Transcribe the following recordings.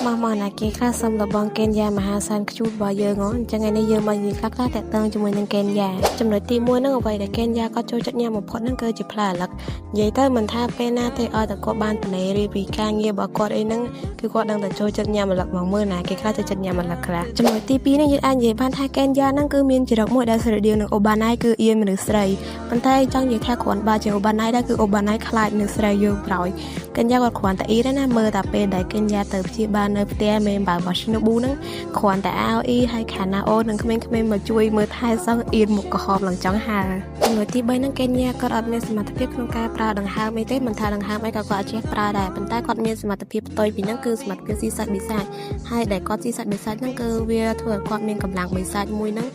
មកណាគេខ្លះសំលបងកេនយ៉ាមហាសានខ្ជួតរបស់យើងអញ្ចឹងថ្ងៃនេះយើងមកនិយាយខ្លះៗតាក់ទងជាមួយនឹងកេនយ៉ាចំណុចទី1ហ្នឹងអ្វីដែលកេនយ៉ាគាត់ចូលចិត្តញ៉ាំបំផុតហ្នឹងគឺជាផ្លែអាឡឹកនិយាយទៅមិនថាពេលណាទេឲ្យតែគាត់បានត្នេរីពីការងាររបស់គាត់អីហ្នឹងគឺគាត់ដឹងតែចូលចិត្តញ៉ាំអាឡឹកមកមើលណាគេខ្លះចូលចិត្តញ៉ាំអាឡឹកខ្លះចំណុចទី2ហ្នឹងយើងអាចនិយាយបានថាកេនយ៉ាហ្នឹងគឺមានចរិតមួយដែលស្រដៀងនឹងអូបាណៃគឺអៀនមនុស្សស្រីប៉ុន្តែចង់និយាយថាគ្រាន់បើជាងអូបាណៃដែរគឺអូបាណៃខ្លាចមនុស្សស្រីយកប្រោយកេនយ៉ាគាត់គ្រាន់តែអ៊ីទេណាមើលតែពេលដែលកេនយ៉ាទៅព្យាបាលនៅផ្ទះមេបើរបស់ Shinobu ហ្នឹងគ្រាន់តែអាវអ៊ីហើយខាណាអូនឹងក្មេងៗមកជួយមើលថែសោះអៀនមុខក្រហមឡើងចង់ហើចំណុចទី3ហ្នឹងកេនយ៉ាគាត់អត់មានសមត្ថភាពក្នុងការប្រើដង្ហើមអីទេមិនថាដង្ហើមអីក៏គាត់អត់ចេះប្រើដែរប៉ុន្តែគាត់មានសមត្ថភាពផ្ទុយពីហ្នឹងគឺសមត្ថភាពស៊ីសាច់បិសាចហើយដែលគាត់ស៊ីសាច់បិសាចហ្នឹងគឺវាធ្វើឲ្យគាត់មានកម្លាំងបិសាចមួយហ្នឹង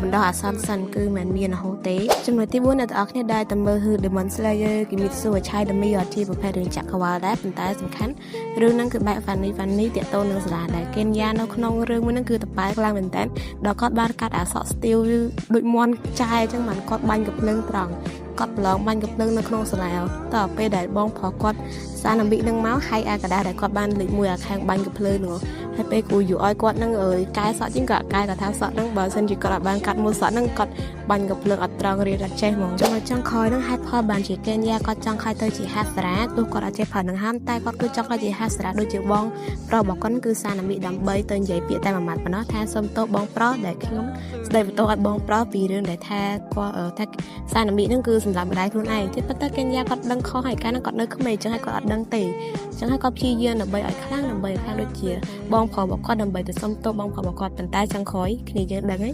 បណ្ដោះអាសន្នសិនគឺមិនមានរហូតទេចំណុចទី4អ្នកទាំងអស់គ្នាដែលតែមើល Demon Slayer គីមីស៊ូឆៃដមីអត់ជាប្រភេទរឿងចក្រវាលដែរប៉ុន្តែសំខាន់រឿងហ្នឹងគឺបែប funny ទាក់ទងនឹងសាលាដែលកេនយ៉ានៅក្នុងរឿងមួយហ្នឹងគឺតប៉ែខ្លាំងមែនតើដល់គាត់បានកាត់អាសក់ស្ទៀវដូចមន់ចាយអញ្ចឹងបានគាត់បាញ់កាភ្លើងត្រង់គាត់ប្រឡងបាញ់កាភ្លើងនៅក្នុងសាលាតទៅពេលដែលបងប្រុសគាត់សាណាមីនឹងមកហើយអាកដាដែលគាត់បានលេខ1អាខាងបាញ់កាភ្លើងនោះហើយពេលគ្រូយូឲ្យគាត់នឹងកែសក់ជាងក៏កែគាត់ថាសក់ហ្នឹងបើសិនជាគាត់អត់បានកាត់មួយសក់ហ្នឹងគាត់បាញ់កាភ្លើងអត់ត្រង់រៀនអត់ចេះហ្មងចង់ខ້ອຍហ្នឹងហេតុផលបានជាកេនយ៉ាគាត់ចង់ខ້ອຍទៅជាហាសរាទោះគាត់អត់ចេះប្រើនឹងហាមតែគាត់គឺចង់ខ້ອຍជាហាសរាដូចជាបងប្រុសរបស់គាត់គឺសាណាមីដើម្បីទៅនិយាយពាក្យតែមួយម៉ាត់ប៉ុណ្ណោះថាសុំទោសបងប្រុសដែលខ្ញុំស្ដីបន្ទោសឲ្យបងប្រុសពីរឿងដែលថាគាត់ថាសាណាមីហ្នឹងគឺសម្រាប់ម្ដាយខ្លួនឯងទេប៉ុន្តែកេនយ៉ាគាត់ដឹងខុសហើយកាលហ្នឹងគាត់នៅក្មេងអញ្ចឹងហើយគាត់អត់ដឹងទេអញ្ចឹងហើយគាត់ព្យាយាមដើម្បីឲ្យខ្លាំងដើម្បីឲ្យខ្លាំងដូចជាបងប្រុសរបស់គាត់ដើម្បីទៅសុំទោសបងប្រុសរបស់គាត់ប៉ុន្តែចុងក្រោយគ្នាយើងដឹងហើយ